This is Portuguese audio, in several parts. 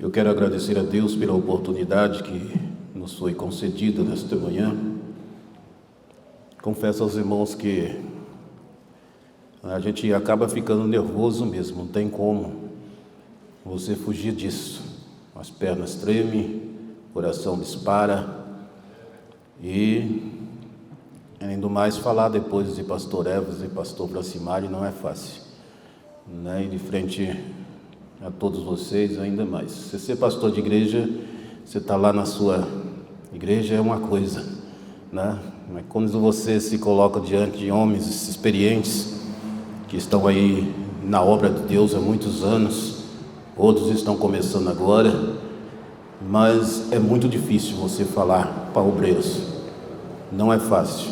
Eu quero agradecer a Deus pela oportunidade que nos foi concedida nesta manhã. Confesso aos irmãos que a gente acaba ficando nervoso mesmo, não tem como você fugir disso. As pernas tremem, o coração dispara e, ainda mais, falar depois de pastor Evas e pastor Bracimari não é fácil, né? E de frente a todos vocês ainda mais. Você ser pastor de igreja, você está lá na sua igreja é uma coisa, né? Mas quando você se coloca diante de homens experientes que estão aí na obra de Deus há muitos anos, outros estão começando agora, mas é muito difícil você falar para obreiros, não é fácil.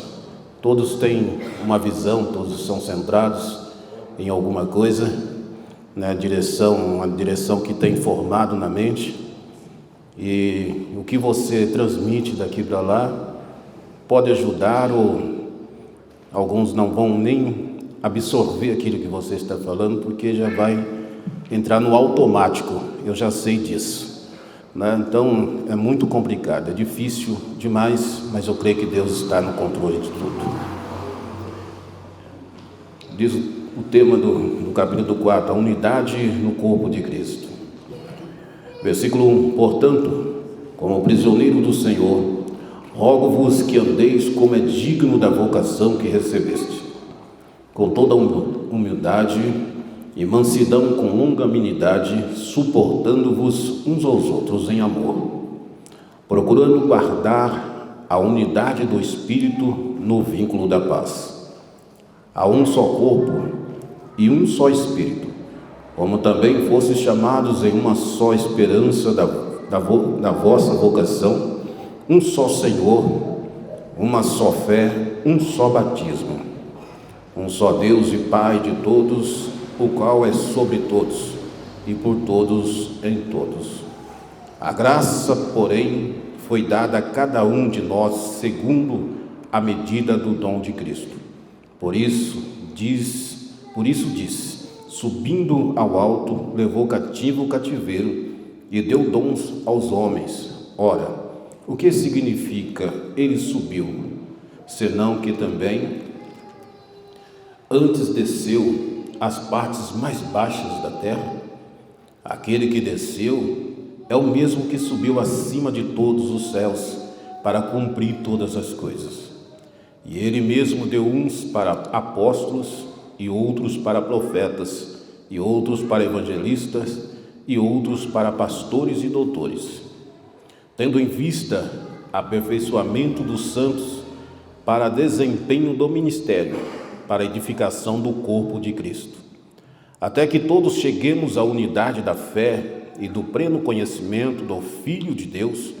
Todos têm uma visão, todos são centrados em alguma coisa, né? Uma direção que tem formado na mente, e o que você transmite daqui para lá pode ajudar, ou alguns não vão nem absorver aquilo que você está falando, porque já vai entrar no automático. Eu já sei disso, né? Então é muito complicado, é difícil demais, mas eu creio que Deus está no controle de tudo. Diz o tema do capítulo 4, a unidade no corpo de Cristo. Versículo 1: Portanto, como prisioneiro do Senhor, rogo-vos que andeis como é digno da vocação que recebeste, com toda humildade e mansidão, com longanimidade, suportando-vos uns aos outros em amor, procurando guardar a unidade do Espírito no vínculo da paz. Há um só corpo e um só Espírito, como também fostes chamados em uma só esperança da vossa vocação, um só Senhor, uma só fé, um só batismo, um só Deus e Pai de todos, o qual é sobre todos e por todos em todos. A graça, porém, foi dada a cada um de nós segundo a medida do dom de Cristo. Por isso diz, subindo ao alto, levou cativo o cativeiro e deu dons aos homens. Ora, o que significa ele subiu? Senão que também antes desceu às partes mais baixas da terra. Aquele que desceu é o mesmo que subiu acima de todos os céus para cumprir todas as coisas. E ele mesmo deu uns para apóstolos, e outros para profetas, e outros para evangelistas, e outros para pastores e doutores, tendo em vista aperfeiçoamento dos santos para desempenho do ministério, para edificação do corpo de Cristo, até que todos cheguemos à unidade da fé e do pleno conhecimento do Filho de Deus,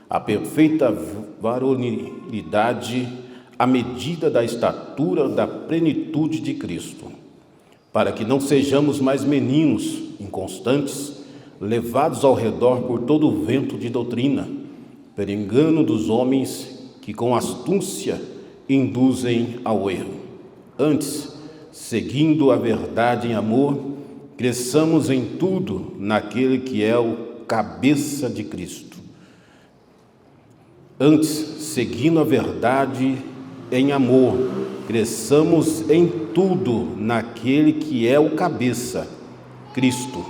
à perfeita varonilidade, à medida da estatura da plenitude de Cristo, para que não sejamos mais meninos inconstantes, levados ao redor por todo o vento de doutrina, pelo engano dos homens que com astúcia induzem ao erro. Antes, seguindo a verdade em amor, cresçamos em tudo naquele que é o cabeça de Cristo. Antes, seguindo a verdade em amor, cresçamos em tudo naquele que é o cabeça, Cristo,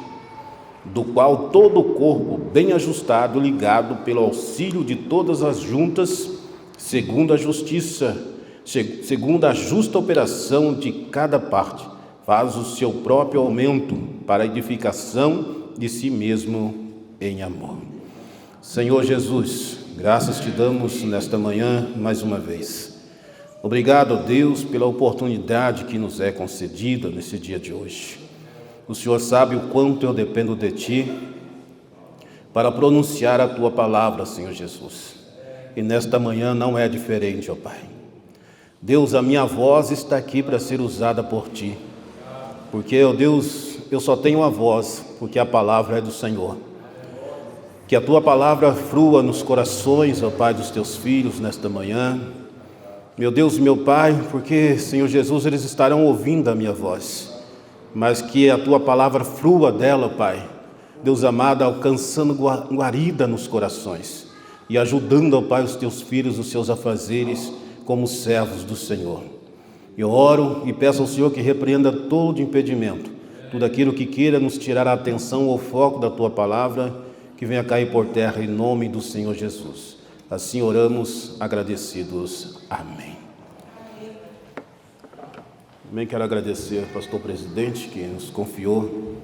do qual todo o corpo, bem ajustado, ligado pelo auxílio de todas as juntas, segundo a justa operação de cada parte, faz o seu próprio aumento para a edificação de si mesmo em amor. Senhor Jesus, graças te damos nesta manhã mais uma vez. Obrigado, Deus, pela oportunidade que nos é concedida nesse dia de hoje. O Senhor sabe o quanto eu dependo de Ti para pronunciar a Tua palavra, Senhor Jesus. E nesta manhã não é diferente, ó Pai. Deus, a minha voz está aqui para ser usada por Ti. Porque, ó Deus, eu só tenho a voz, porque a palavra é do Senhor. Que a Tua palavra flua nos corações, ó Pai, dos Teus filhos nesta manhã. Meu Deus, meu Pai, porque, Senhor Jesus, eles estarão ouvindo a minha voz, mas que a Tua palavra flua dela, Pai, Deus amado, alcançando guarida nos corações e ajudando, ó Pai, os teus filhos, os seus afazeres como servos do Senhor. Eu oro e peço ao Senhor que repreenda todo impedimento, tudo aquilo que queira nos tirar a atenção ou foco da Tua palavra, que venha cair por terra em nome do Senhor Jesus. Assim oramos agradecidos. Amém. Também quero agradecer ao pastor presidente que nos confiou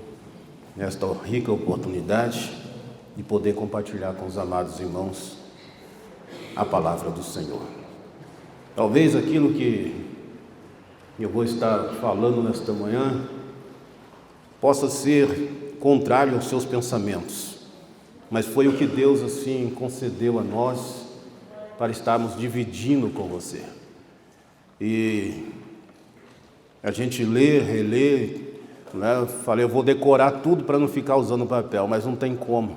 nesta rica oportunidade de poder compartilhar com os amados irmãos a palavra do Senhor. Talvez aquilo que eu vou estar falando nesta manhã possa ser contrário aos seus pensamentos, mas foi o que Deus assim concedeu a nós para estarmos dividindo com você. E a gente lê, relê, né? Falei, eu vou decorar tudo para não ficar usando papel, mas não tem como,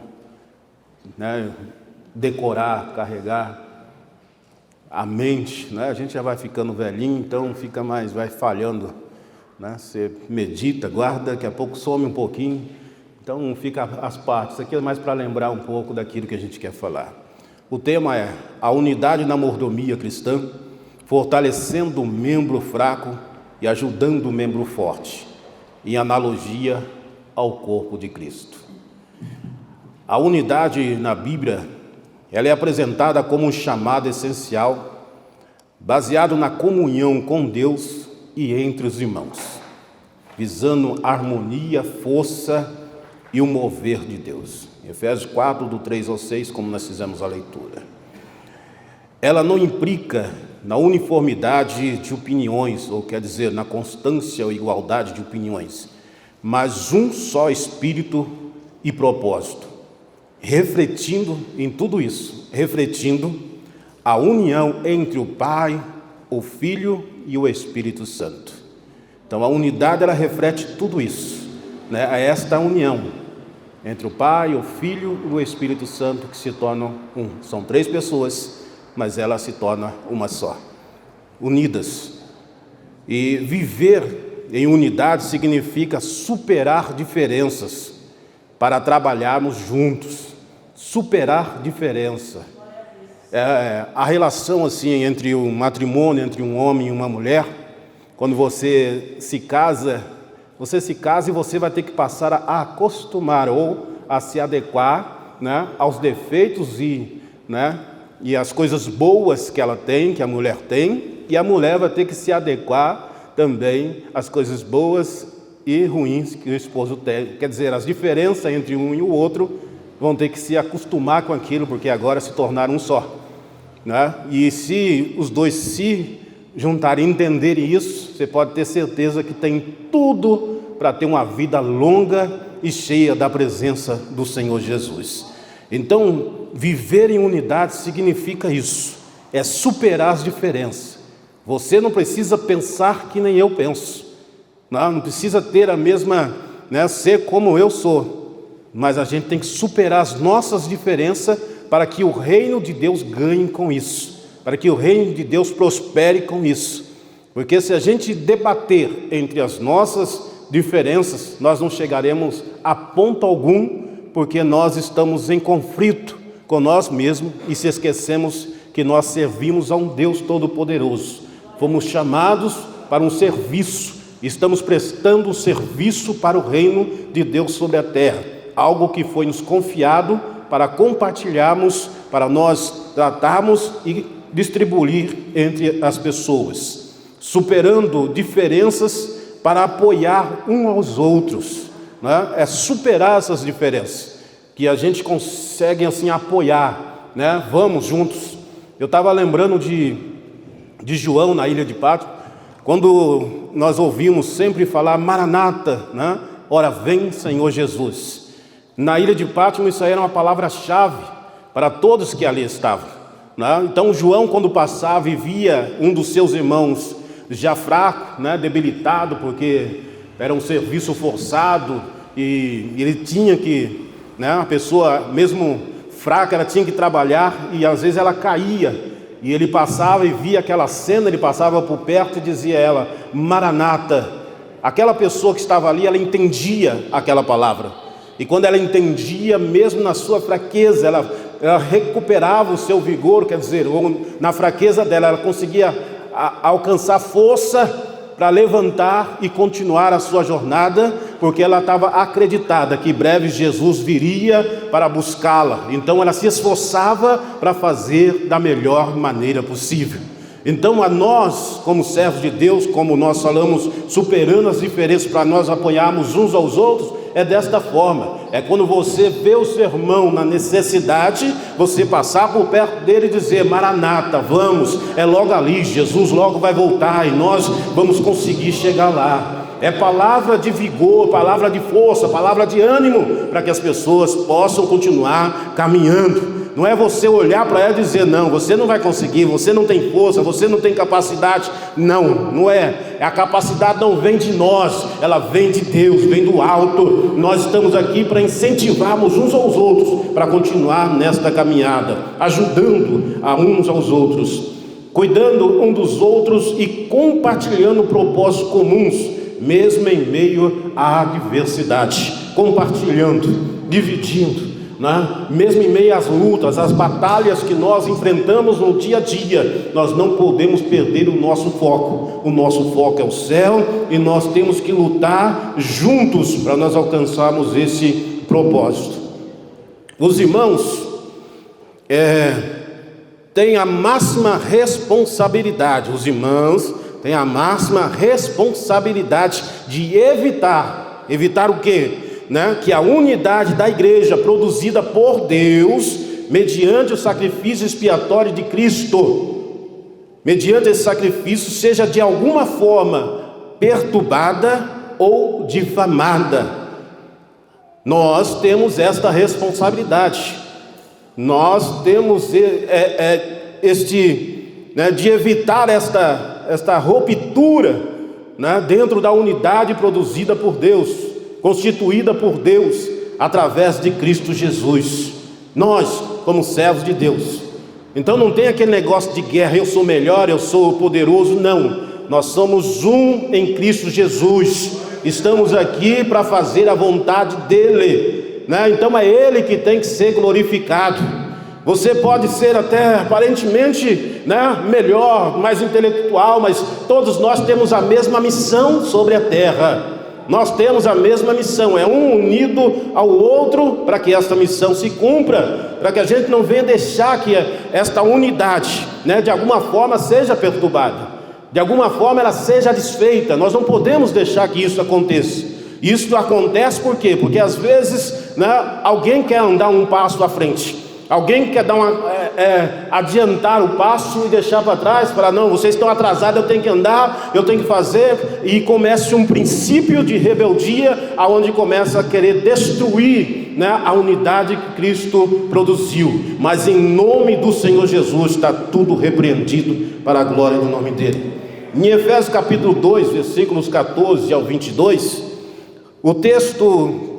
né? Decorar, carregar a mente, né? A gente já vai ficando velhinho, então fica mais, vai falhando, né? Você medita, guarda, daqui a pouco some um pouquinho, então fica as partes. Isso aqui é mais para lembrar um pouco daquilo que a gente quer falar. O tema é a unidade na mordomia cristã, fortalecendo o membro fraco e ajudando o membro forte, em analogia ao corpo de Cristo. A unidade na Bíblia, ela é apresentada como um chamado essencial, baseado na comunhão com Deus e entre os irmãos, visando harmonia, força e o mover de Deus. Efésios 4, do 3 ao 6, como nós fizemos a leitura. Ela não implica na uniformidade de opiniões, ou quer dizer, na constância ou igualdade de opiniões, mas um só espírito e propósito, refletindo em tudo isso, refletindo a união entre o Pai, o Filho e o Espírito Santo. Então a unidade, ela reflete tudo isso, né? É esta união entre o Pai, o Filho e o Espírito Santo que se tornam um. São três pessoas, mas ela se torna uma só, unidas. E viver em unidade significa superar diferenças para trabalharmos juntos. Superar diferença. A relação assim entre um matrimônio, entre um homem e uma mulher, quando você se casa e você vai ter que passar a acostumar ou a se adequar, né, aos defeitos e as coisas boas que ela tem, que a mulher tem, e a mulher vai ter que se adequar também às coisas boas e ruins que o esposo tem. Quer dizer, as diferenças entre um e o outro vão ter que se acostumar com aquilo, porque agora se tornaram um só, né? E se os dois se juntarem e entenderem isso, você pode ter certeza que tem tudo para ter uma vida longa e cheia da presença do Senhor Jesus. Então, viver em unidade significa isso, é superar as diferenças. Você não precisa pensar que nem eu penso, não precisa ter a mesma, ser como eu sou, mas a gente tem que superar as nossas diferenças para que o reino de Deus ganhe com isso, para que o reino de Deus prospere com isso. Porque se a gente debater entre as nossas diferenças, nós não chegaremos a ponto algum, porque nós estamos em conflito com nós mesmos e se esquecemos que nós servimos a um Deus Todo-Poderoso. Fomos chamados para um serviço, estamos prestando um serviço para o reino de Deus sobre a terra, algo que foi nos confiado para compartilharmos, para nós tratarmos e distribuir entre as pessoas, superando diferenças para apoiar uns aos outros, né? É superar essas diferenças que a gente consegue assim apoiar, né? Vamos juntos. Eu estava lembrando de João na ilha de Pátmos, quando nós ouvimos sempre falar Maranata, né? Ora vem Senhor Jesus. Na ilha de Pátmos isso aí era uma palavra-chave para todos que ali estavam, né? Então João, quando passava e via um dos seus irmãos já fraco, né, debilitado, porque era um serviço forçado e ele tinha que, né, a pessoa mesmo fraca, ela tinha que trabalhar e às vezes ela caía, e ele passava e via aquela cena, ele passava por perto e dizia a ela, Maranata. Aquela pessoa que estava ali, ela entendia aquela palavra, E quando ela entendia, mesmo na sua fraqueza, ela recuperava o seu vigor, quer dizer, na fraqueza dela, ela conseguia alcançar força para levantar e continuar a sua jornada, porque ela estava acreditada que em breve Jesus viria para buscá-la. Então ela se esforçava para fazer da melhor maneira possível. Então a nós, como servos de Deus, como nós falamos, superando as diferenças para nós apoiarmos uns aos outros, é desta forma. É quando você vê o seu irmão na necessidade, você passar por perto dele e dizer: Maranata, vamos, é logo ali, Jesus logo vai voltar e nós vamos conseguir chegar lá. É palavra de vigor, palavra de força, palavra de ânimo, para que as pessoas possam continuar caminhando. Não é você olhar para ela e dizer: não, você não vai conseguir, você não tem força, você não tem capacidade. Não é. A capacidade não vem de nós, ela vem de Deus, vem do alto. Nós estamos aqui para incentivarmos uns aos outros, para continuar nesta caminhada, ajudando a uns aos outros, cuidando um dos outros e compartilhando propósitos comuns, mesmo em meio à adversidade, compartilhando, dividindo, mesmo em meio às lutas, às batalhas que nós enfrentamos no dia a dia, nós não podemos perder o nosso foco. O nosso foco é o céu e nós temos que lutar juntos para nós alcançarmos esse propósito. Os irmãos têm a máxima responsabilidade, têm a máxima responsabilidade de evitar o quê? Que a unidade da igreja produzida por Deus, mediante o sacrifício expiatório de Cristo, mediante esse sacrifício, seja de alguma forma perturbada ou difamada. Nós temos esta responsabilidade, nós temos de evitar esta ruptura, dentro da unidade produzida por Deus, constituída por Deus através de Cristo Jesus. Nós, como servos de Deus, então não tem aquele negócio de guerra: eu sou melhor, eu sou poderoso. Não, nós somos um em Cristo Jesus, estamos aqui para fazer a vontade dele, então é ele que tem que ser glorificado. Você pode ser até aparentemente melhor, mais intelectual, mas todos nós temos a mesma missão sobre a terra. Nós temos a mesma missão, é um unido ao outro para que esta missão se cumpra, para que a gente não venha deixar que esta unidade, de alguma forma seja perturbada, de alguma forma ela seja desfeita. Nós não podemos deixar que isso aconteça. Isso acontece por quê? Porque às vezes alguém quer andar um passo à frente, alguém quer adiantar o passo e deixar para trás, para não, vocês estão atrasados, eu tenho que andar, eu tenho que fazer, e começa um princípio de rebeldia, aonde começa a querer destruir a unidade que Cristo produziu. Mas em nome do Senhor Jesus está tudo repreendido para a glória do nome dele. Em Efésios capítulo 2, versículos 14 ao 22, o texto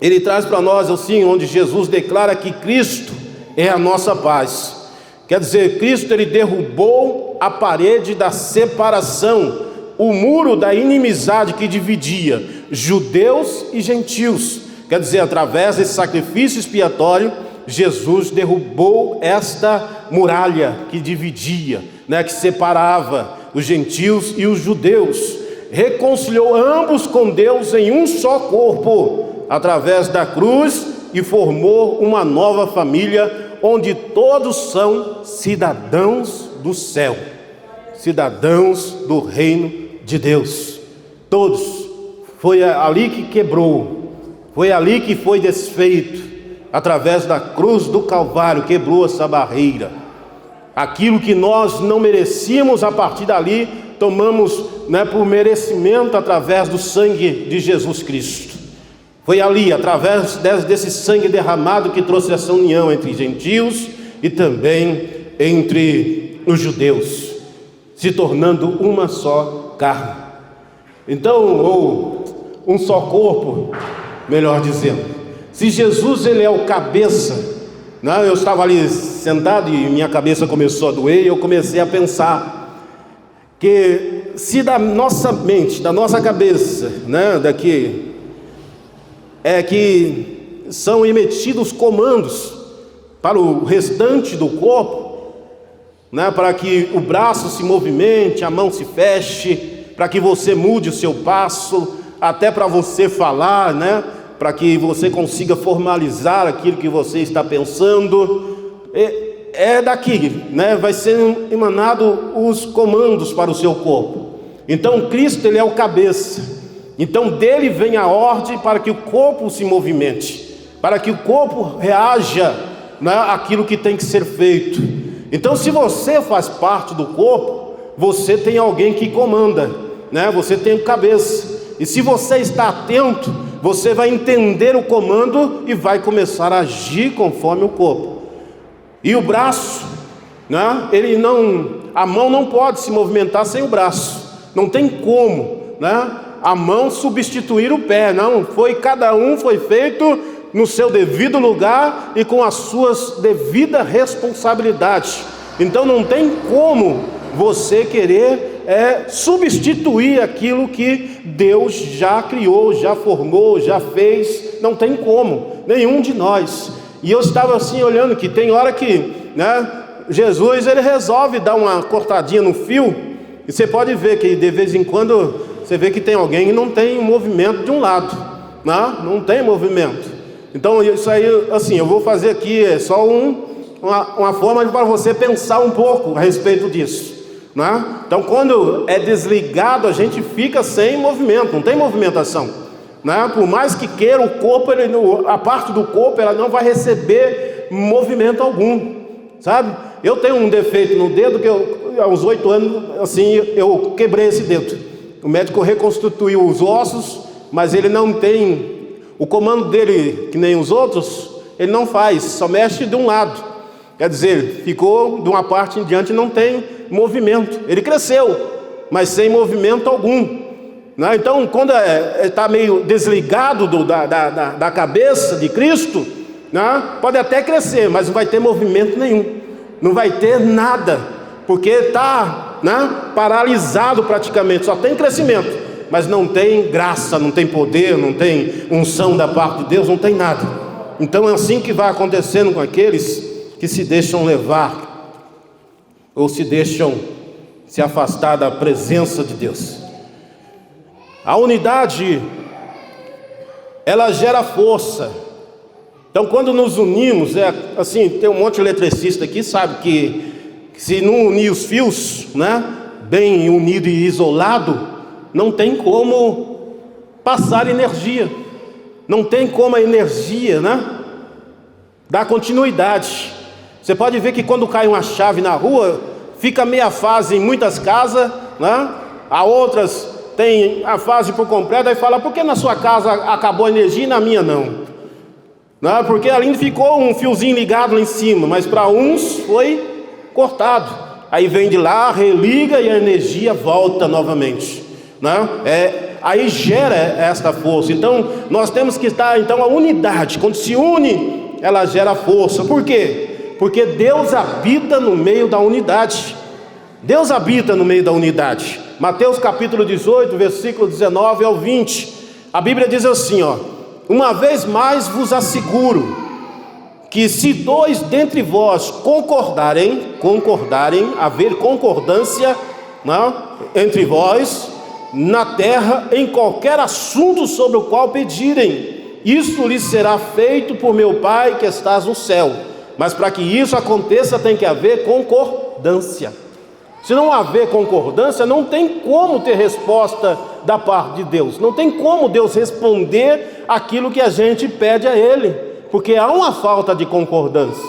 ele traz para nós assim, onde Jesus declara que Cristo é a nossa paz. Quer dizer, Cristo ele derrubou a parede da separação, o muro da inimizade que dividia judeus e gentios. Quer dizer, através desse sacrifício expiatório, Jesus derrubou esta muralha que dividia, que separava os gentios e os judeus, reconciliou ambos com Deus em um só corpo, através da cruz, e formou uma nova família, onde todos são cidadãos do céu, cidadãos do reino de Deus. Todos. Foi ali que quebrou, foi ali que foi desfeito, através da cruz do Calvário, quebrou essa barreira. Aquilo que nós não merecíamos, a partir dali tomamos por merecimento, através do sangue de Jesus Cristo. Foi ali, através desse sangue derramado, que trouxe essa união entre gentios e também entre os judeus, se tornando uma só carne. Então, ou um só corpo, melhor dizendo. Se Jesus ele é o cabeça, eu estava ali sentado e minha cabeça começou a doer, e eu comecei a pensar que se da nossa mente, da nossa cabeça, daqui é que são emitidos comandos para o restante do corpo, né, para que o braço se movimente, a mão se feche, para que você mude o seu passo, até para você falar, né, para que você consiga formalizar aquilo que você está pensando. É daqui, né, vai ser emanado os comandos para o seu corpo. Então Cristo, ele é o cabeça, então dele vem a ordem para que o corpo se movimente, para que o corpo reaja, né, àquilo que tem que ser feito. Então, se você faz parte do corpo, você tem alguém que comanda, né, você tem o cabeça, e se você está atento, você vai entender o comando e vai começar a agir conforme o corpo. E o braço, né, a mão não pode se movimentar sem o braço, não tem como, né, a mão substituir o pé, não, cada um foi feito no seu devido lugar e com as suas devidas responsabilidades. Então não tem como você querer substituir aquilo que Deus já criou, já formou, já fez. Não tem como, nenhum de nós. E eu estava assim olhando que tem hora que, né, Jesus, ele resolve dar uma cortadinha no fio, e você pode ver que de vez em quando você vê que tem alguém que não tem movimento de um lado, né? Não tem movimento. Então isso aí, assim, eu vou fazer aqui só uma forma para você pensar um pouco a respeito disso, né? Então quando é desligado, a gente fica sem movimento, não tem movimentação, né? Por mais que queira, o corpo, a parte do corpo, ela não vai receber movimento algum, sabe? Eu tenho um defeito no dedo que há uns 8 anos, assim, eu quebrei esse dedo. O médico reconstituiu os ossos, mas ele não tem o comando dele, que nem os outros, ele não faz, só mexe de um lado. Quer dizer, ficou de uma parte em diante, não tem movimento. Ele cresceu, mas sem movimento algum, né? Então, quando está meio desligado da cabeça de Cristo, né, pode até crescer, mas não vai ter movimento nenhum, não vai ter nada, porque está, né, paralisado praticamente, só tem crescimento, mas não tem graça, não tem poder, não tem unção da parte de Deus, não tem nada. Então é assim que vai acontecendo com aqueles que se deixam levar, ou se deixam se afastar da presença de Deus. A unidade, ela gera força. Então quando nos unimos, assim, tem um monte de eletricista aqui, sabe que se não unir os fios, né, bem unido e isolado, não tem como passar energia, não tem como a energia, né, dar continuidade. Você pode ver que quando cai uma chave na rua, fica meia fase em muitas casas, né, a outras tem a fase por completo, aí fala, por que na sua casa acabou a energia e na minha não? Não, porque ali ficou um fiozinho ligado lá em cima, mas para uns foi cortado. Aí vem de lá, religa e a energia volta novamente, né? Aí gera esta força. Então nós temos que estar, então, a unidade. Quando se une, ela gera força. Por quê? Porque Deus habita no meio da unidade. Deus habita no meio da unidade. Mateus capítulo 18, versículo 19 ao 20. A Bíblia diz assim, ó: uma vez mais vos asseguro que se 2 dentre vós concordarem, haver concordância, né, entre vós, na terra, em qualquer assunto sobre o qual pedirem, isso lhes será feito por meu Pai que estás no céu. Mas para que isso aconteça, tem que haver concordância. Se não haver concordância, não tem como ter resposta da parte de Deus, não tem como Deus responder aquilo que a gente pede a Ele, porque há uma falta de concordância.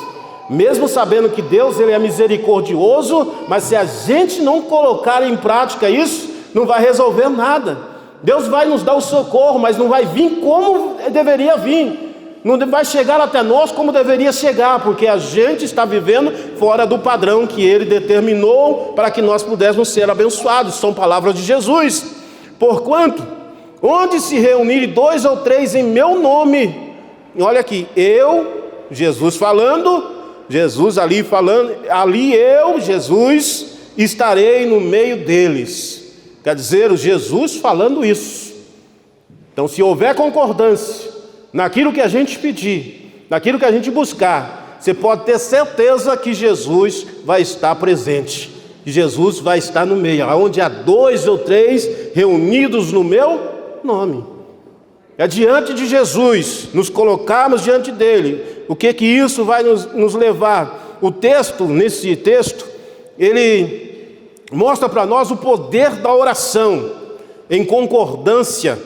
Mesmo sabendo que Deus, Ele é misericordioso, mas se a gente não colocar em prática isso, não vai resolver nada. Deus vai nos dar o socorro, mas não vai vir como deveria vir, não vai chegar até nós como deveria chegar, porque a gente está vivendo fora do padrão que Ele determinou para que nós pudéssemos ser abençoados. São palavras de Jesus. Porquanto, onde se reunirem 2 ou 3 em meu nome, olha aqui, Jesus falando, Jesus ali falando, ali eu, Jesus, estarei no meio deles. Quer dizer, o Jesus falando isso. Então, se houver concordância, naquilo que a gente pedir, naquilo que a gente buscar, você pode ter certeza que Jesus vai estar presente, que Jesus vai estar no meio, onde há 2 ou 3 reunidos no meu nome. É diante de Jesus, nos colocarmos diante dele. O que isso vai nos levar? O texto, nesse texto, ele mostra para nós o poder da oração em concordância,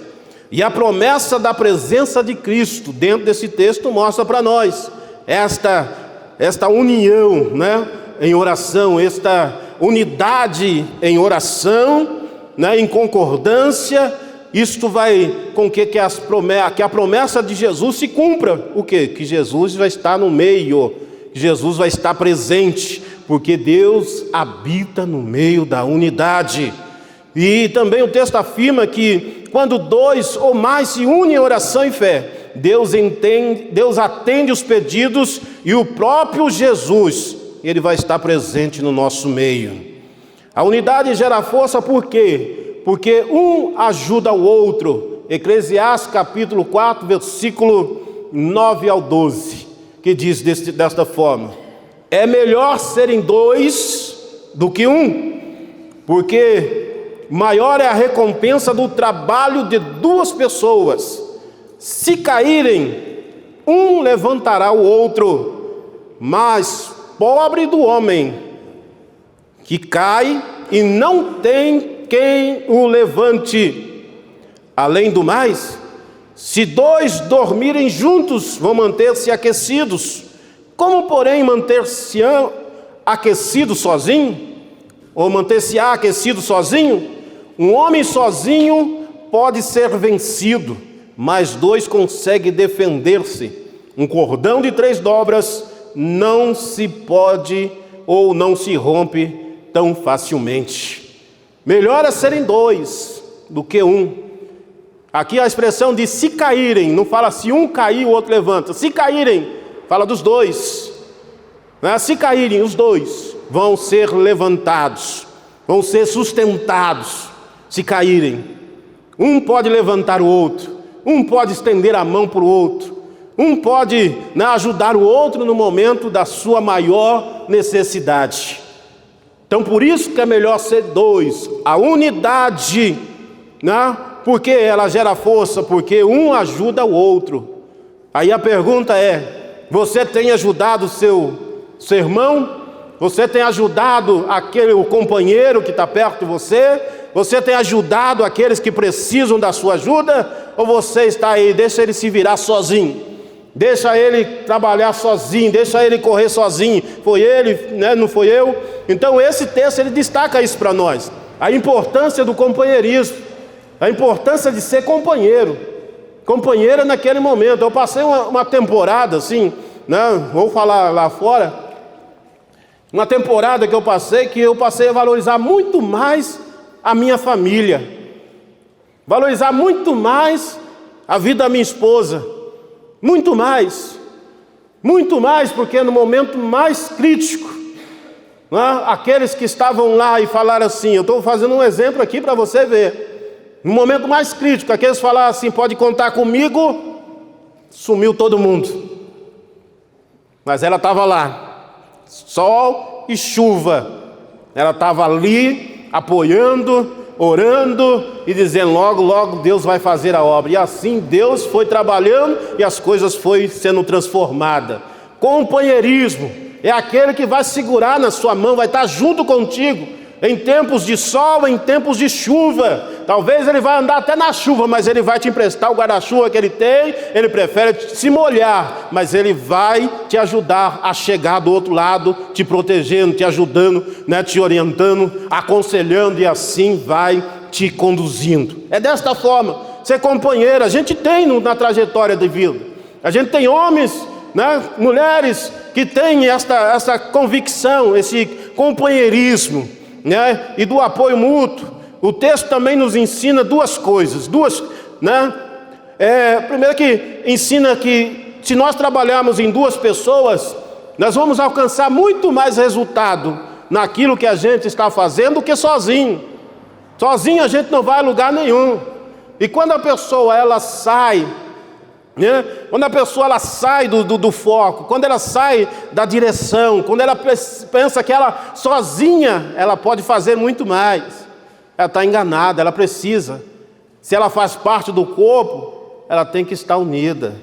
e a promessa da presença de Cristo dentro desse texto mostra para nós esta união, né, em oração, esta unidade em oração, né, em concordância. Isto vai com que a promessa de Jesus se cumpra. O quê? Que Jesus vai estar no meio, que Jesus vai estar presente, porque Deus habita no meio da unidade. E também o texto afirma que quando 2 ou mais se unem em oração e fé, Deus atende os pedidos, e o próprio Jesus, ele vai estar presente no nosso meio. A unidade gera força por quê? Porque um ajuda o outro. Eclesiastes capítulo 4, versículo 9 ao 12, que diz desta forma: é melhor serem 2 do que um, porque maior é a recompensa do trabalho de 2 pessoas. Se caírem, um levantará o outro, mas pobre do homem que cai e não tem quem o levante. Além do mais, se 2 dormirem juntos, vão manter-se aquecidos. Como, porém, manter-se aquecido sozinho? Ou manter-se aquecido sozinho? Um homem sozinho pode ser vencido, mas 2 conseguem defender-se. Um cordão de 3 dobras não se pode ou não se rompe tão facilmente. Melhor é serem 2 do que um. Aqui a expressão de se caírem, não fala se um cair o outro levanta. Se caírem, fala dos 2. Se caírem, os 2 vão ser levantados, vão ser sustentados. Se caírem, um pode levantar o outro, um pode estender a mão para o outro, um pode ajudar o outro no momento da sua maior necessidade. Então por isso que é melhor ser 2, a unidade, porque ela gera força, porque um ajuda o outro. Aí a pergunta é: você tem ajudado o seu irmão? Você tem ajudado o companheiro que está perto de você? Você tem ajudado aqueles que precisam da sua ajuda? Ou você está aí, deixa ele se virar sozinho, deixa ele trabalhar sozinho, deixa ele correr sozinho, foi ele, não foi eu? Então esse texto ele destaca isso para nós, a importância do companheirismo, a importância de ser companheira naquele momento. Eu passei uma temporada assim, vou falar lá fora, uma temporada que eu passei a valorizar muito mais a minha família, valorizar muito mais a vida da minha esposa, muito mais, porque no momento mais crítico, aqueles que estavam lá e falaram assim, eu estou fazendo um exemplo aqui para você ver, no momento mais crítico, aqueles falaram assim, pode contar comigo, sumiu todo mundo, mas ela estava lá, sol e chuva, ela estava ali, apoiando, orando e dizendo, logo, logo Deus vai fazer a obra. E assim Deus foi trabalhando e as coisas foram sendo transformadas. Companheirismo é aquele que vai segurar na sua mão, vai estar junto contigo, em tempos de sol, em tempos de chuva. Talvez ele vai andar até na chuva, mas ele vai te emprestar o guarda-chuva que ele tem, ele prefere se molhar, mas ele vai te ajudar a chegar do outro lado, te protegendo, te ajudando, te orientando, aconselhando, e assim vai te conduzindo. É desta forma, ser companheiro, a gente tem na trajetória de vida, a gente tem homens, mulheres que têm essa convicção, esse companheirismo, e do apoio mútuo. O texto também nos ensina 2 coisas, primeiro que ensina que se nós trabalharmos em 2 pessoas, nós vamos alcançar muito mais resultado naquilo que a gente está fazendo do que sozinho. Sozinho a gente não vai a lugar nenhum. E quando a pessoa ela sai né? Quando a pessoa ela sai do foco, quando ela sai da direção, quando ela pensa que ela sozinha ela pode fazer muito mais, ela está enganada. Ela precisa, se ela faz parte do corpo, ela tem que estar unida.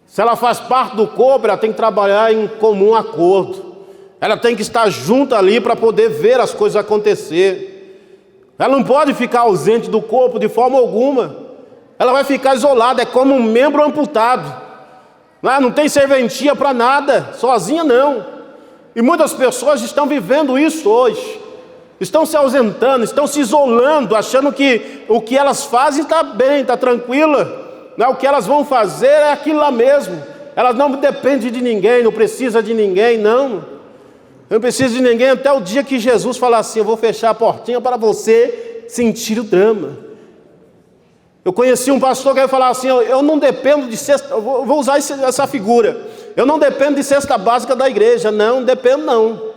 Se ela faz parte do corpo, ela tem que trabalhar em comum acordo. Ela tem que estar junto ali para poder ver as coisas acontecer. Ela não pode ficar ausente do corpo de forma alguma. Ela vai ficar isolada, é como um membro amputado. Não tem serventia para nada, sozinha não. E muitas pessoas estão vivendo isso hoje. Estão se ausentando, estão se isolando, achando que o que elas fazem está bem, está tranquila. O que elas vão fazer é aquilo lá mesmo. Elas não dependem de ninguém, não precisam de ninguém, não. Não precisa de ninguém até o dia que Jesus falar assim: eu vou fechar a portinha para você sentir o drama. Eu conheci um pastor que ia falar assim: eu não dependo de cesta, vou usar essa figura. Eu não dependo de cesta básica da igreja, não dependo não.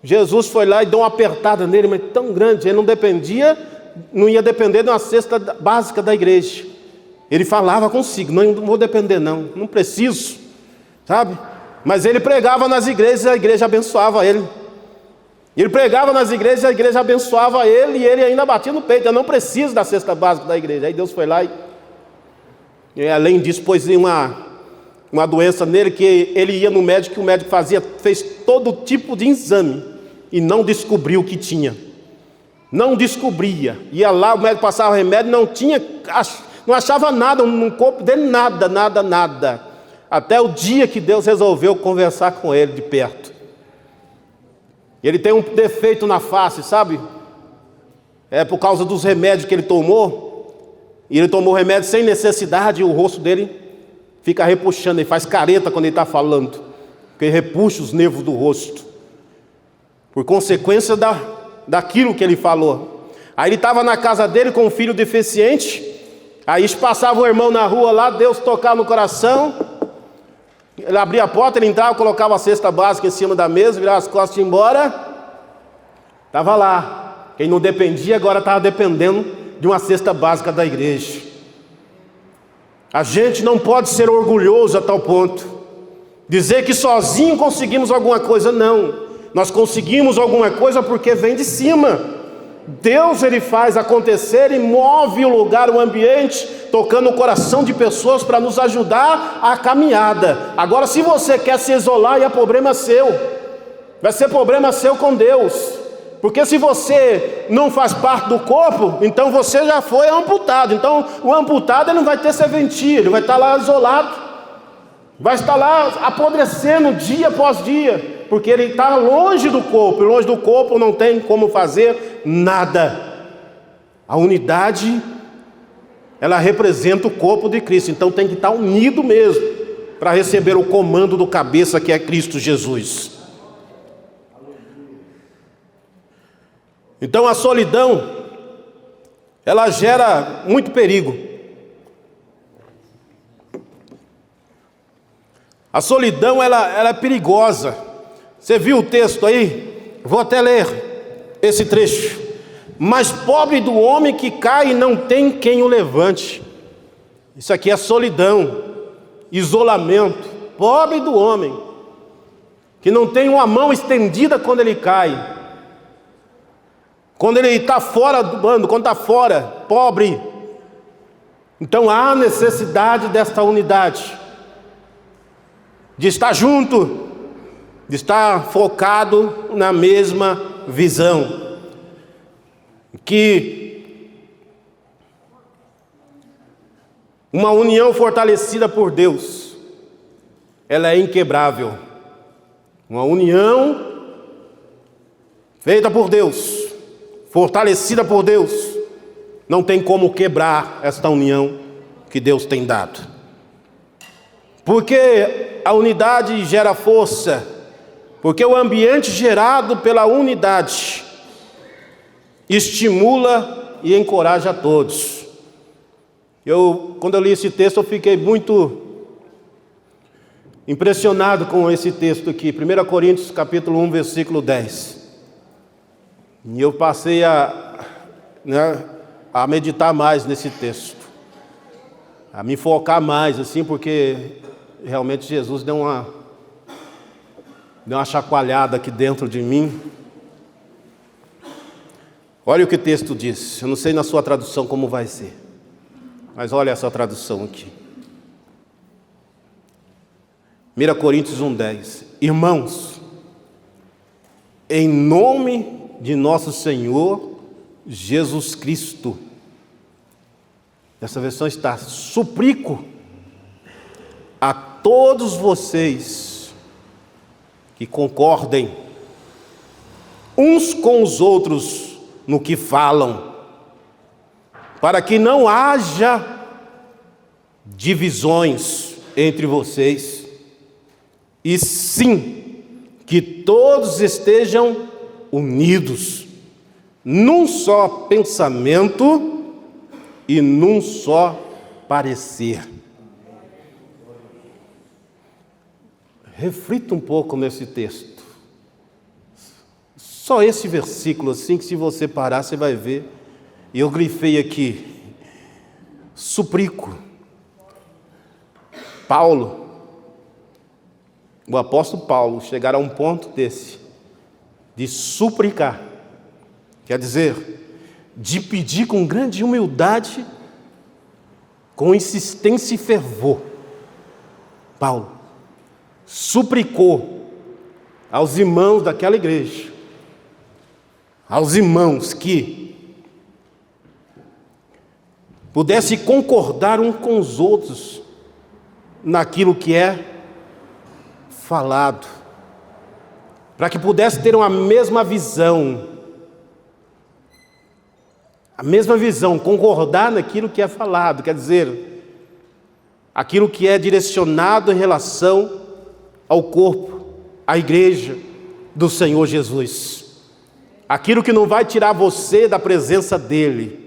Jesus foi lá e deu uma apertada nele, mas tão grande, ele não ia depender de uma cesta básica da igreja. Ele falava consigo: não vou depender não preciso, sabe? Mas ele pregava nas igrejas e a igreja abençoava ele. Ele pregava nas igrejas e a igreja abençoava ele, e ele ainda batia no peito: eu não preciso da cesta básica da igreja. Aí Deus foi lá e além disso pôs uma doença nele, que ele ia no médico, o médico fez todo tipo de exame e não descobriu o que tinha. Não descobria. Ia lá, o médico passava remédio, não achava nada no corpo dele, nada. Até o dia que Deus resolveu conversar com ele de perto. Ele tem um defeito na face, sabe? É por causa dos remédios que ele tomou. E ele tomou remédio sem necessidade, e o rosto dele fica repuxando, ele faz careta quando ele está falando, porque ele repuxa os nervos do rosto, por consequência daquilo que ele falou. Aí ele estava na casa dele com um filho deficiente. Aí passava o irmão na rua lá, Deus tocava no coração. Ele abria a porta, ele entrava, colocava a cesta básica em cima da mesa, virava as costas e ia embora. Estava lá. Quem não dependia agora estava dependendo de uma cesta básica da igreja. A gente não pode ser orgulhoso a tal ponto, dizer que sozinho conseguimos alguma coisa. Não, nós conseguimos alguma coisa porque vem de cima. Deus, ele faz acontecer e move o lugar, o ambiente, tocando o coração de pessoas para nos ajudar a caminhada. Agora, se você quer se isolar, é problema seu, vai ser problema seu com Deus, porque se você não faz parte do corpo, então você já foi amputado. Então o amputado ele não vai ter serventia, ele vai estar lá isolado, vai estar lá apodrecendo dia após dia, porque ele está longe do corpo, e longe do corpo não tem como fazer nada. A unidade, ela representa o corpo de Cristo, então tem que estar unido mesmo, para receber o comando do cabeça, que é Cristo Jesus. Então a solidão, ela gera muito perigo. A solidão, ela é perigosa. Você viu o texto aí? Vou até ler esse trecho. Mas pobre do homem que cai e não tem quem o levante. Isso aqui é solidão, isolamento. Pobre do homem que não tem uma mão estendida quando ele cai. Quando ele está fora do bando, quando está fora, pobre. Então há necessidade desta unidade, de estar junto, de estar focado na mesma visão. Que uma união fortalecida por Deus, ela é inquebrável. Uma união feita por Deus, fortalecida por Deus, não tem como quebrar esta união que Deus tem dado. Porque a unidade gera força, porque o ambiente gerado pela unidade estimula e encoraja a todos. Quando eu li esse texto, eu fiquei muito impressionado com esse texto aqui, 1 Coríntios capítulo 1, versículo 10. E eu passei a meditar mais nesse texto. a me focar mais, assim, porque realmente Jesus deu uma chacoalhada aqui dentro de mim. Olha o que o texto diz. Eu não sei na sua tradução como vai ser, mas olha essa tradução aqui. 1 Coríntios 1:10. Irmãos, em nome de nosso Senhor Jesus Cristo. Essa versão está: suplico a todos vocês que concordem uns com os outros no que falam, para que não haja divisões entre vocês, e sim que todos estejam unidos num só pensamento e num só parecer. Reflita um pouco nesse texto. Só esse versículo assim, que se você parar você vai ver. E eu grifei aqui: suplico. Paulo, o apóstolo Paulo, chegar a um ponto desse, de suplicar, quer dizer, de pedir com grande humildade, com insistência e fervor. Paulo suplicou aos irmãos daquela igreja, aos irmãos, que pudessem concordar uns com os outros naquilo que é falado, para que pudessem ter uma mesma visão, concordar naquilo que é falado, quer dizer, aquilo que é direcionado em relação ao corpo, à igreja do Senhor Jesus, aquilo que não vai tirar você da presença dele,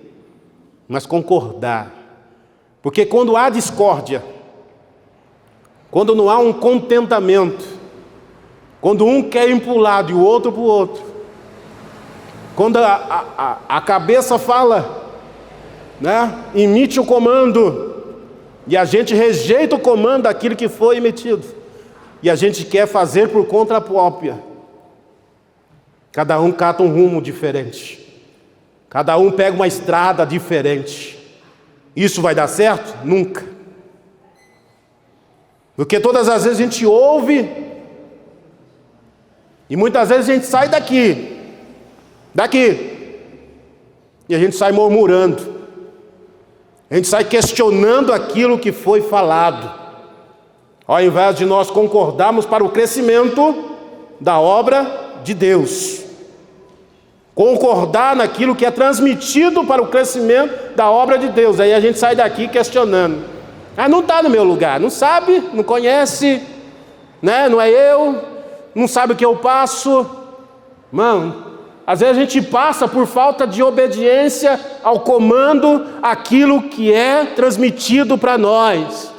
mas concordar, porque quando há discórdia, quando não há um contentamento, quando um quer ir para um lado e o outro para o outro, quando a cabeça fala, né, emite o comando, e a gente rejeita o comando daquilo que foi emitido, e a gente quer fazer por conta própria, cada um cata um rumo diferente, cada um pega uma estrada diferente. Isso vai dar certo? Nunca. Porque todas as vezes a gente ouve, e muitas vezes a gente sai daqui, e a gente sai murmurando, a gente sai questionando aquilo que foi falado, ao invés de nós concordarmos para o crescimento da obra de Deus, concordar naquilo que é transmitido para o crescimento da obra de Deus. Aí a gente sai daqui questionando: ah, não está no meu lugar, não sabe, não conhece, né? Não é eu, não sabe o que eu passo. Mano, às vezes a gente passa por falta de obediência ao comando, aquilo que é transmitido para nós.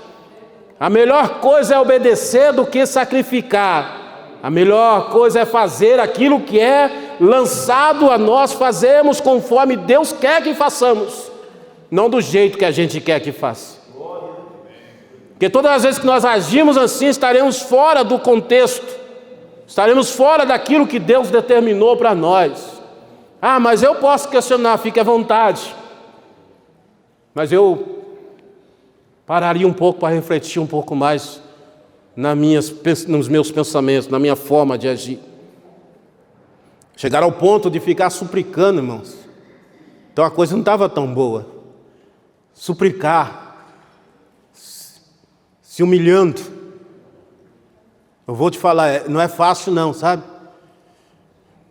A melhor coisa é obedecer do que sacrificar. A melhor coisa é fazer aquilo que é lançado a nós fazermos conforme Deus quer que façamos, não do jeito que a gente quer que faça. Porque todas as vezes que nós agimos assim, estaremos fora do contexto, estaremos fora daquilo que Deus determinou para nós. Ah, mas eu posso questionar, fique à vontade. Mas eu pararia um pouco para refletir um pouco mais nos meus pensamentos, na minha forma de agir. Chegar ao ponto de ficar suplicando, irmãos. Então a coisa não estava tão boa. Suplicar, se humilhando. Eu vou te falar, não é fácil não, sabe?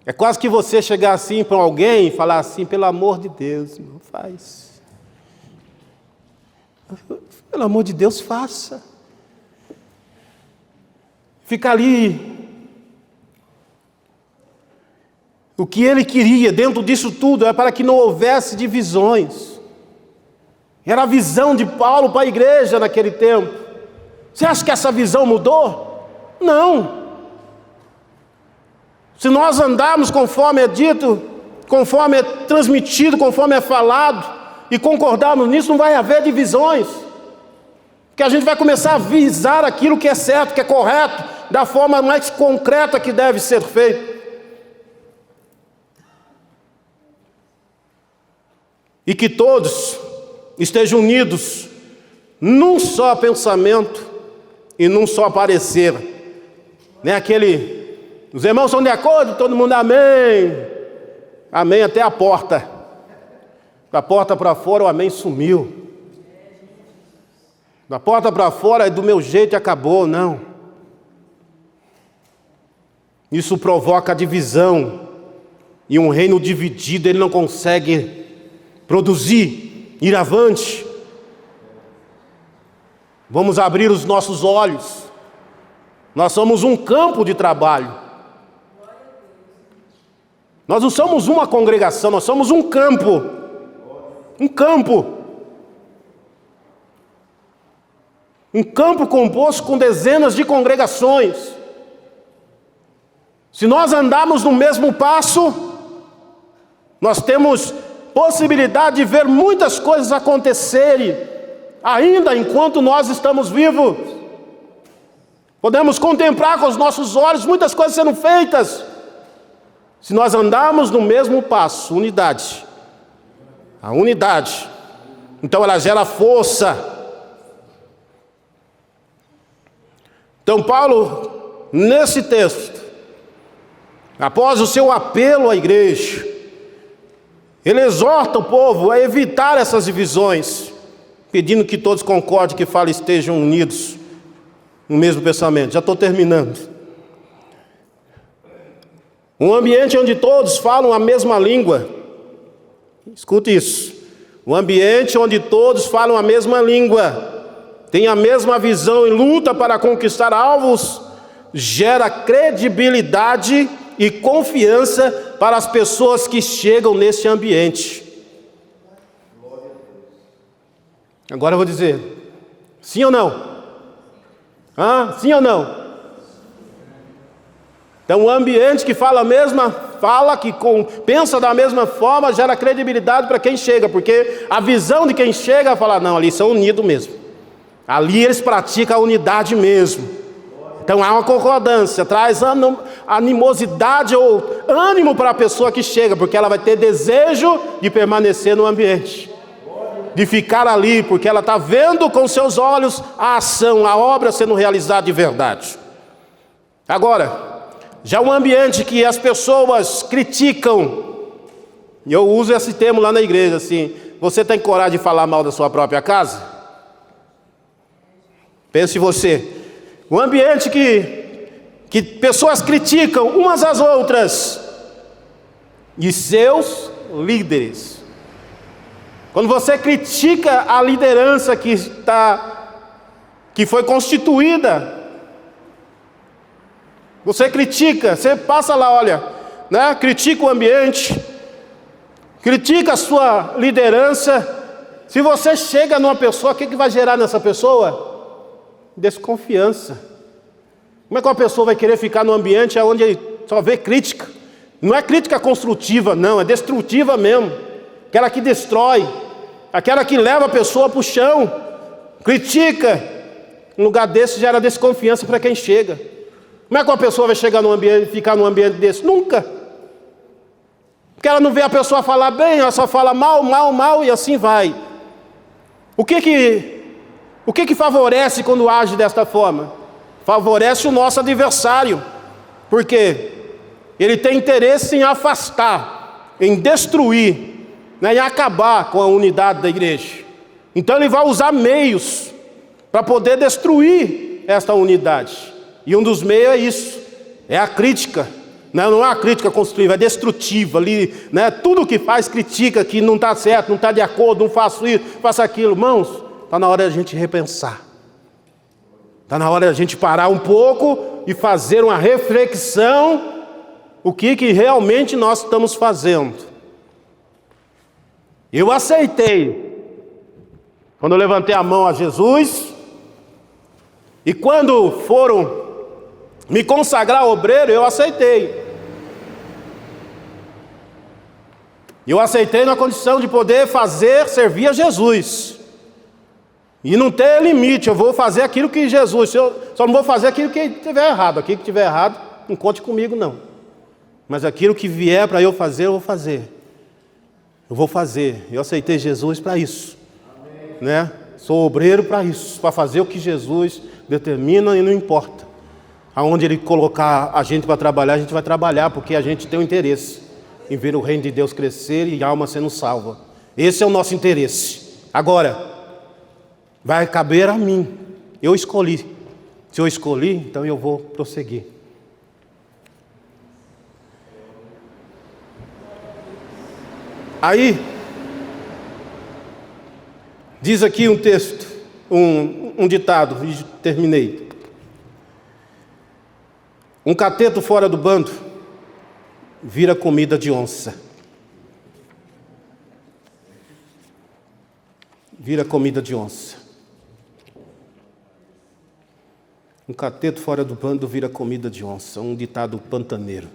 É quase que você chegar assim para alguém e falar assim: pelo amor de Deus, não faz. Pelo amor de Deus, faça. Fica ali. O que ele queria dentro disso tudo é para que não houvesse divisões. Era a visão de Paulo para a igreja naquele tempo. Você acha que essa visão mudou? Não. Se nós andarmos conforme é dito, conforme é transmitido, conforme é falado, e concordarmos nisso, não vai haver divisões. Porque a gente vai começar a visar aquilo que é certo, que é correto, da forma mais concreta que deve ser feito. E que todos estejam unidos num só pensamento e num só parecer. Os irmãos estão de acordo, todo mundo amém. Amém até a porta. Da porta para fora o amém sumiu. Da porta para fora é do meu jeito e acabou, não. Isso provoca divisão. E um reino dividido, ele não consegue produzir, ir avante. Vamos abrir os nossos olhos. Nós somos um campo de trabalho. Nós não somos uma congregação, nós somos um campo. Um campo. Um campo composto com dezenas de congregações. Se nós andarmos no mesmo passo, nós temos possibilidade de ver muitas coisas acontecerem, ainda enquanto nós estamos vivos. Podemos contemplar com os nossos olhos muitas coisas sendo feitas. Se nós andarmos no mesmo passo, unidade. A unidade. Então ela gera força. Então Paulo, nesse texto, após o seu apelo à igreja, ele exorta o povo a evitar essas divisões, pedindo que todos concordem, que falem, estejam unidos no mesmo pensamento. Já estou terminando. Um ambiente onde todos falam a mesma língua. Escute isso. Um ambiente onde todos falam a mesma língua, tem a mesma visão e luta para conquistar alvos, gera credibilidade e confiança para as pessoas que chegam nesse ambiente. Agora eu vou dizer, sim ou não? Sim ou não? Então um ambiente que fala a mesma fala, que pensa da mesma forma, gera credibilidade para quem chega, porque a visão de quem chega fala, não, ali são unidos mesmo. Ali eles praticam a unidade mesmo. Então há uma concordância, traz animosidade ou ânimo para a pessoa que chega, porque ela vai ter desejo de permanecer no ambiente, de ficar ali, porque ela está vendo com seus olhos a ação, a obra sendo realizada de verdade. Agora, já um ambiente que as pessoas criticam, e eu uso esse termo lá na igreja, assim, você tem coragem de falar mal da sua própria casa? Pense você. Um ambiente que pessoas criticam umas às outras, e seus líderes. Quando você critica a liderança que foi constituída, você critica, você passa lá, olha, né? Critica o ambiente, critica a sua liderança. Se você chega numa pessoa, o que vai gerar nessa pessoa? Desconfiança. Como é que uma pessoa vai querer ficar num ambiente onde ele só vê crítica? Não é crítica construtiva, não, é destrutiva mesmo. Aquela que destrói, aquela que leva a pessoa para o chão, critica. Um lugar desse gera desconfiança para quem chega. Como é que uma pessoa vai chegar num ambiente, ficar num ambiente desse? Nunca. Porque ela não vê a pessoa falar bem, ela só fala mal, mal, mal, e assim vai. O que favorece quando age desta forma? Favorece o nosso adversário, porque ele tem interesse em afastar, em destruir, né, em acabar com a unidade da igreja. Então ele vai usar meios para poder destruir esta unidade. E um dos meios é isso, é a crítica. Não é a crítica construtiva, é destrutiva ali, né? Tudo que faz critica que não está certo, não está de acordo, não faço isso, faço aquilo. Irmãos, está na hora da gente repensar. Está na hora da gente parar um pouco e fazer uma reflexão, o que realmente nós estamos fazendo. Eu aceitei, quando eu levantei a mão a Jesus, e quando foram me consagrar obreiro, eu aceitei. Eu aceitei na condição de poder servir a Jesus. E não tem limite, eu vou fazer aquilo que Jesus, só não vou fazer aquilo que estiver errado. Aquilo que estiver errado, não conte comigo não. Mas aquilo que vier para eu fazer, eu vou fazer. Eu vou fazer. Eu aceitei Jesus para isso. Né? Sou obreiro para isso, para fazer o que Jesus determina e não importa. Aonde Ele colocar a gente para trabalhar, a gente vai trabalhar, porque a gente tem um interesse em ver o reino de Deus crescer e a alma sendo salva. Esse é o nosso interesse. Agora, vai caber a mim. Eu escolhi. Se eu escolhi, então eu vou prosseguir. Aí, diz aqui um texto, um ditado, e terminei. Um cateto fora do bando vira comida de onça. Vira comida de onça. Um cateto fora do bando vira comida de onça. Um ditado pantaneiro.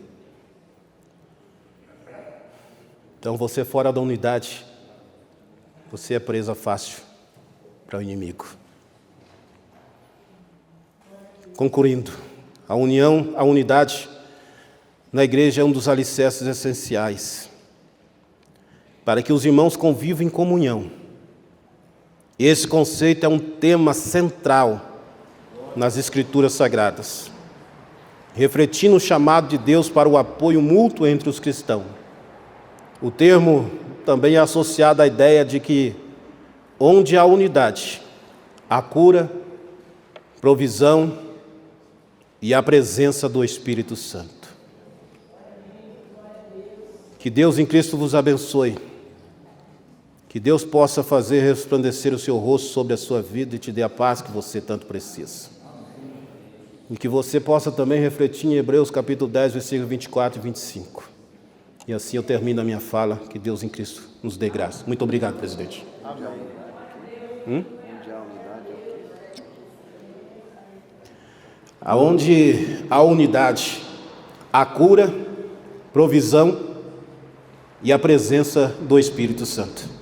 Então você fora da unidade, você é presa fácil para o inimigo. Concluindo, a união, a unidade na igreja é um dos alicerces essenciais para que os irmãos convivam em comunhão. Esse conceito é um tema central nas Escrituras Sagradas, refletindo o chamado de Deus para o apoio mútuo entre os cristãos. O termo também é associado à ideia de que onde há unidade, há cura, provisão e a presença do Espírito Santo. Que Deus em Cristo vos abençoe. Que Deus possa fazer resplandecer o seu rosto sobre a sua vida e te dê a paz que você tanto precisa. E que você possa também refletir em Hebreus capítulo 10, versículos 24 e 25. E assim eu termino a minha fala. Que Deus em Cristo nos dê graça. Muito obrigado, presidente. Aonde há unidade, há cura, provisão e a presença do Espírito Santo.